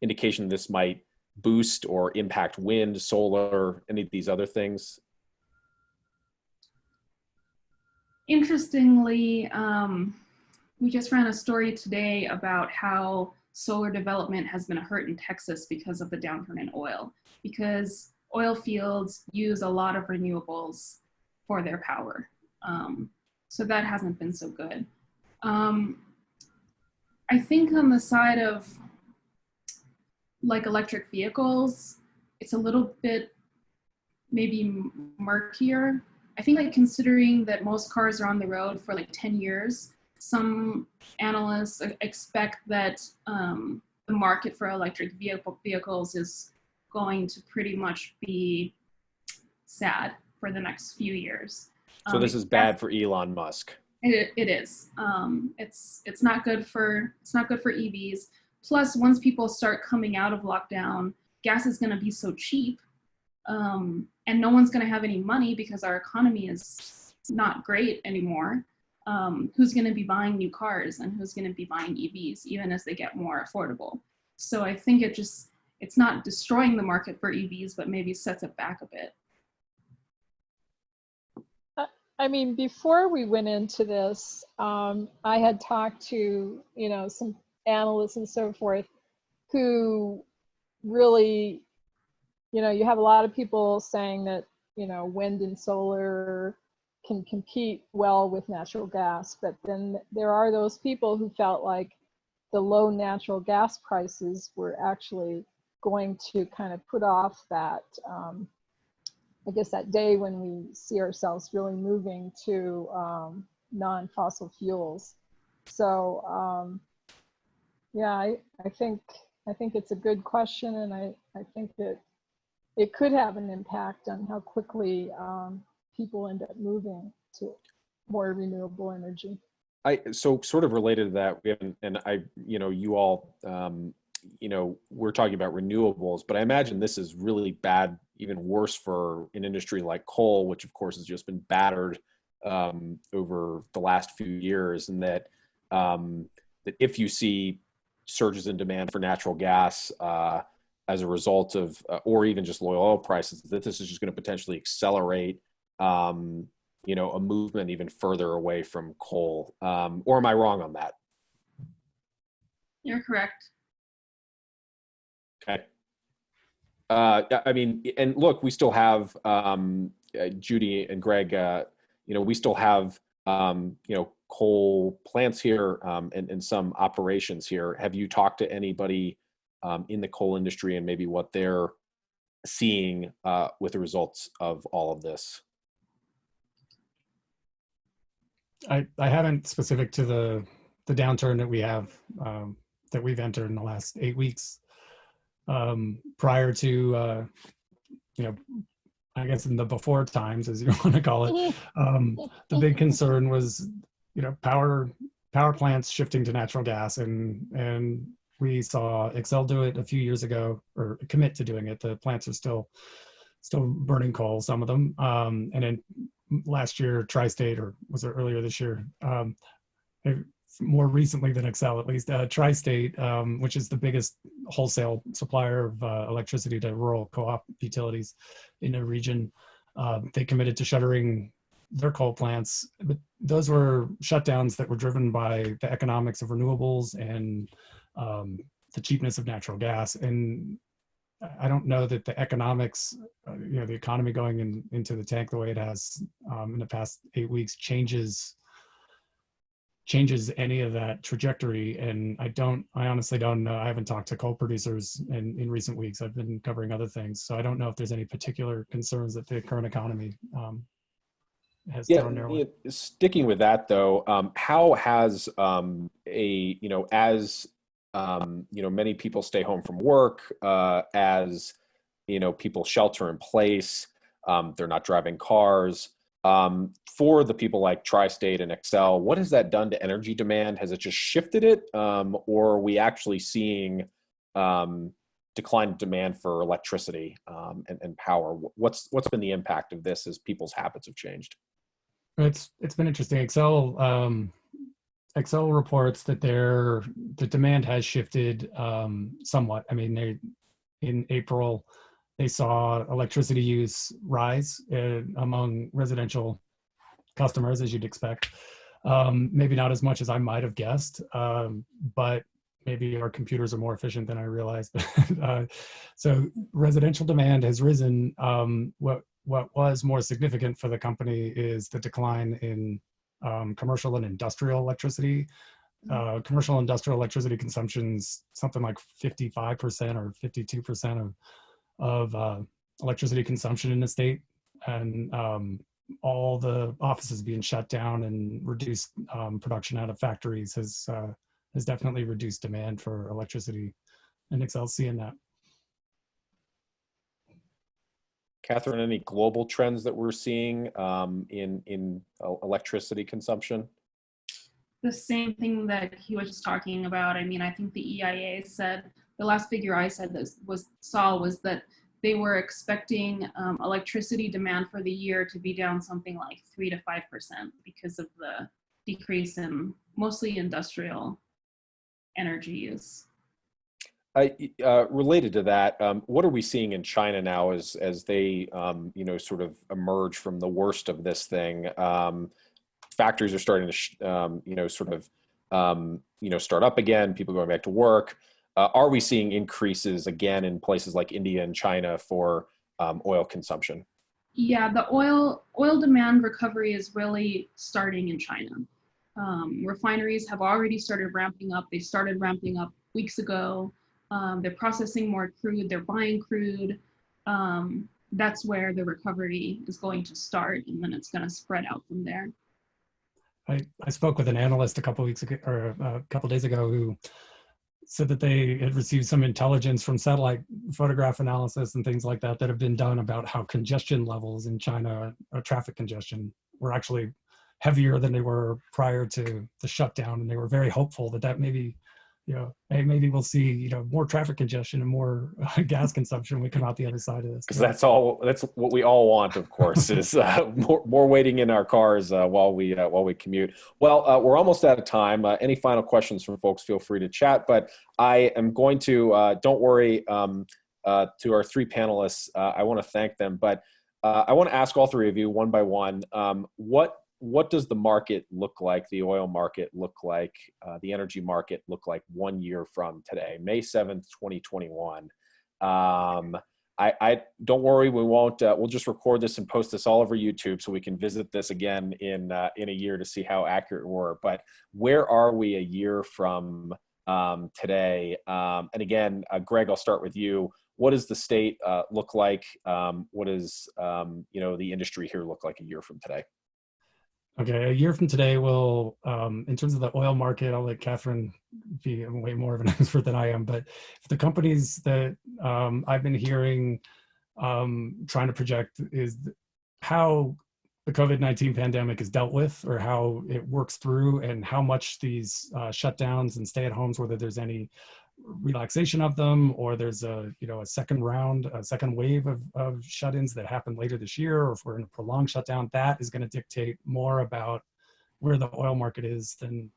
Speaker 1: indication this might boost or impact wind, solar, any of these other things?
Speaker 2: Interestingly, we just ran a story today about how solar development has been hurt in Texas because of the downturn in oil, because oil fields use a lot of renewables for their power. So that hasn't been so good. I think on the side of like electric vehicles, it's a little bit maybe murkier. I think, like, considering that most cars are on the road for like 10 years, some analysts expect that the market for electric vehicles is going to pretty much be sad for the next few years.
Speaker 1: So this is bad for Elon Musk.
Speaker 2: It is. It's not good for EVs. Plus, once people start coming out of lockdown, gas is going to be so cheap, and no one's going to have any money because our economy is not great anymore. who's going to be buying new cars and who's going to be buying EVs, even as they get more affordable. So I think it's not destroying the market for EVs, but maybe sets it back a bit.
Speaker 4: I mean, before we went into this, I had talked to, some analysts and so forth who really, you have a lot of people saying that, wind and solar can compete well with natural gas, but then there are those people who felt like the low natural gas prices were actually going to kind of put off that, I guess, that day when we see ourselves really moving to non-fossil fuels. So yeah, I think it's a good question, and I think that it could have an impact on how quickly people end up moving to more renewable energy.
Speaker 1: So sort of related to that, you all, we're talking about renewables, but I imagine this is really bad, even worse for an industry like coal, which of course has just been battered over the last few years, and that if you see surges in demand for natural gas as a result of, or even just low oil prices, that this is just going to potentially accelerate, a movement even further away from coal. Or am I wrong on that?
Speaker 2: You're correct.
Speaker 1: Okay. I mean, and look, we still have Judy and Greg. We still have coal plants here and some operations here. Have you talked to anybody in the coal industry and maybe what they're seeing with the results of all of this?
Speaker 3: I haven't, specific to the downturn that we have that we've entered in the last 8 weeks. Prior to I guess in the before times, as you want to call it, the big concern was power plants shifting to natural gas, and we saw Excel do it a few years ago, or commit to doing it. The plants are still burning coal, some of them, and then last year, Tri-State, or was it earlier this year, more recently than Excel at least, Tri-State, which is the biggest wholesale supplier of electricity to rural co-op utilities in the region, they committed to shuttering their coal plants. But those were shutdowns that were driven by the economics of renewables and the cheapness of natural gas. And I don't know that the economics, the economy going into the tank the way it has in the past 8 weeks changes any of that trajectory. And I honestly don't know. I haven't talked to coal producers in recent weeks. I've been covering other things, so I don't know if there's any particular concerns that the current economy has thrown their way.
Speaker 1: Sticking with that though, how has many people stay home from work, as people shelter in place, they're not driving cars. For the people like Tri-State and Excel, what has that done to energy demand? Has it just shifted it, or are we actually seeing declined demand for electricity and power? What's been the impact of this as people's habits have changed?
Speaker 3: It's been interesting. Excel reports that the demand has shifted somewhat. I mean, in April, they saw electricity use rise among residential customers, as you'd expect. Maybe not as much as I might have guessed, but maybe our computers are more efficient than I realized. So residential demand has risen. What was more significant for the company is the decline in commercial and industrial electricity. Commercial industrial electricity consumption's something like 55% or 52% of electricity consumption in the state, and all the offices being shut down and reduced production out of factories has definitely reduced demand for electricity, and Excel's seeing that.
Speaker 1: Catherine, any global trends that we're seeing in electricity consumption?
Speaker 2: The same thing that he was just talking about. I mean, I think the EIA said, the last figure I said was that they were expecting electricity demand for the year to be down something like 3 to 5% because of the decrease in mostly industrial energy use.
Speaker 1: Related to that, what are we seeing in China now as they, sort of emerge from the worst of this thing? Factories are starting to, start up again. People going back to work. Are we seeing increases again in places like India and China for oil consumption?
Speaker 2: Yeah, the oil demand recovery is really starting in China. Refineries have already started ramping up. They started ramping up weeks ago. They're processing more crude. They're buying crude. That's where the recovery is going to start, and then it's going to spread out from there.
Speaker 3: I spoke with an analyst a couple weeks ago, or a couple days ago, who said that they had received some intelligence from satellite photograph analysis and things like that have been done about how congestion levels in China, traffic congestion, were actually heavier than they were prior to the shutdown, and they were very hopeful that maybe, maybe we'll see, more traffic congestion and more gas consumption when we come out the other side of this.
Speaker 1: Because that's what we all want, of course, is more waiting in our cars while we commute. Well, we're almost out of time. Any final questions from folks, feel free to chat. But I am going to, don't worry, to our three panelists, I want to thank them. But I want to ask all three of you one by one, what does the market look like, the oil market look like, the energy market look like 1 year from today, May 7th, 2021? I don't worry, we won't, we'll just record this and post this all over YouTube so we can visit this again in a year to see how accurate we were. But where are we a year from today? And again, Greg, I'll start with you. What does the state look like? What does the industry here look like a year from today?
Speaker 3: Okay, a year from today, we'll, in terms of the oil market, I'll let Catherine be way more of an expert than I am, but the companies that I've been hearing trying to project is how the COVID-19 pandemic is dealt with, or how it works through, and how much these shutdowns and stay-at-homes, whether there's any relaxation of them, or there's a second wave of shut-ins that happen later this year, or if we're in a prolonged shutdown. That is going to dictate more about where the oil market is than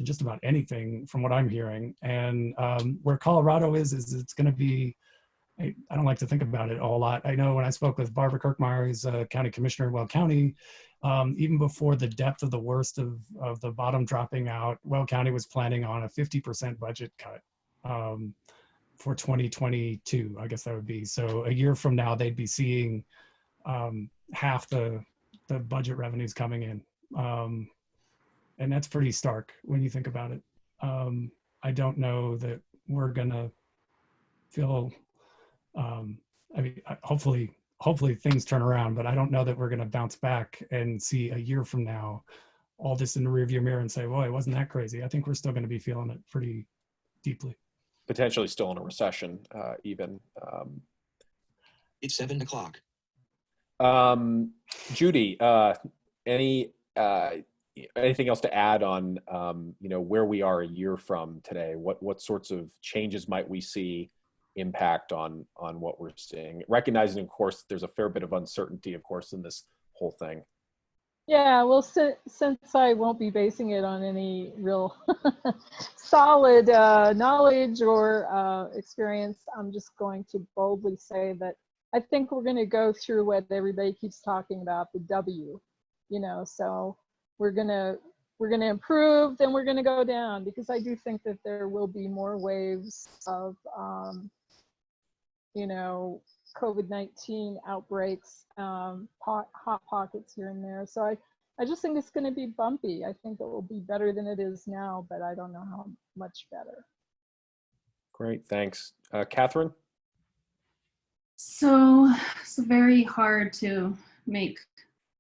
Speaker 3: just about anything from what I'm hearing. And where Colorado is it's going to be, I don't like to think about it a whole lot. I know when I spoke with Barbara Kirkmeyer, who's a county commissioner in Weld County, even before the depth of the worst of the bottom dropping out, Weld County was planning on a 50% budget cut for 2022, I guess that would be. So a year from now, they'd be seeing half the budget revenues coming in. And that's pretty stark when you think about it. I don't know that we're gonna feel, hopefully things turn around, but I don't know that we're gonna bounce back and see a year from now all this in the rearview mirror and say, well, it wasn't that crazy. I think we're still gonna be feeling it pretty deeply.
Speaker 1: Potentially still in a recession, even.
Speaker 5: It's 7 o'clock.
Speaker 1: Judy, anything else to add on, where we are a year from today? What sorts of changes might we see impact on what we're seeing? Recognizing, of course, there's a fair bit of uncertainty, of course, in this whole thing.
Speaker 4: Yeah, well, since I won't be basing it on any real solid knowledge or experience, I'm just going to boldly say that I think we're going to go through what everybody keeps talking about, the W. So we're going to improve, then we're going to go down, because I do think that there will be more waves of COVID-19 outbreaks, hot pockets here and there. So I just think it's going to be bumpy. I think it will be better than it is now, but I don't know how much better.
Speaker 1: Great, thanks. Catherine?
Speaker 2: So it's very hard to make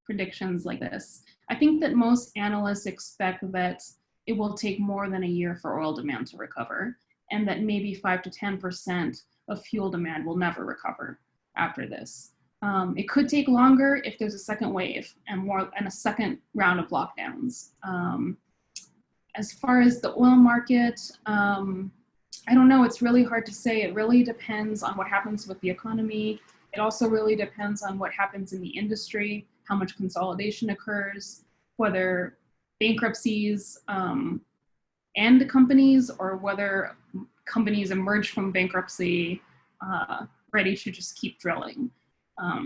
Speaker 2: predictions like this. I think that most analysts expect that it will take more than a year for oil demand to recover, and that maybe 5 to 10% of fuel demand will never recover after this. It could take longer if there's a second wave and a second round of lockdowns. As far as the oil market, I don't know, it's really hard to say. It really depends on what happens with the economy. It also really depends on what happens in the industry, how much consolidation occurs, whether bankruptcies and companies, or whether companies emerge from bankruptcy ready to just keep drilling.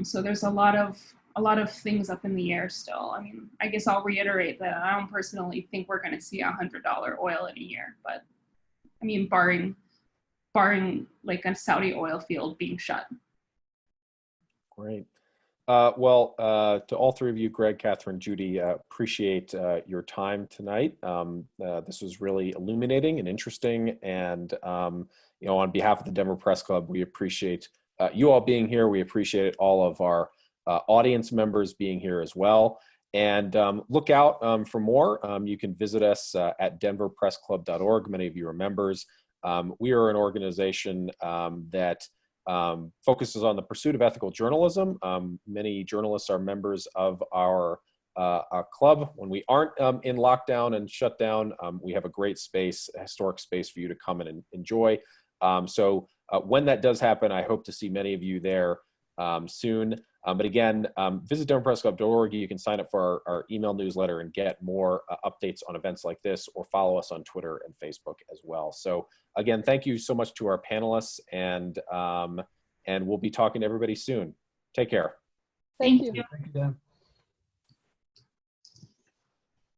Speaker 2: So there's a lot of things up in the air still. I mean, I guess I'll reiterate that I don't personally think we're going to see $100 oil in a year, but I mean, barring like a Saudi oil field being shut.
Speaker 1: Great. Well, to all three of you, Greg, Catherine, Judy, appreciate your time tonight. This was really illuminating and interesting. And, you know, on behalf of the Denver Press Club, we appreciate you all being here. We appreciate all of our audience members being here as well. And look out for more. You can visit us at denverpressclub.org. Many of you are members. We are an organization that focuses on the pursuit of ethical journalism. Many journalists are members of our club. When we aren't in lockdown and shut down, we have a great space, a historic space for you to come and enjoy. So when that does happen, I hope to see many of you there soon. But again, visit denverpressclub.org. You can sign up for our email newsletter and get more updates on events like this, or follow us on Twitter and Facebook as well. So again, thank you so much to our panelists, and we'll be talking to everybody soon. Take care.
Speaker 4: Thank you.
Speaker 3: Thank you, Dan.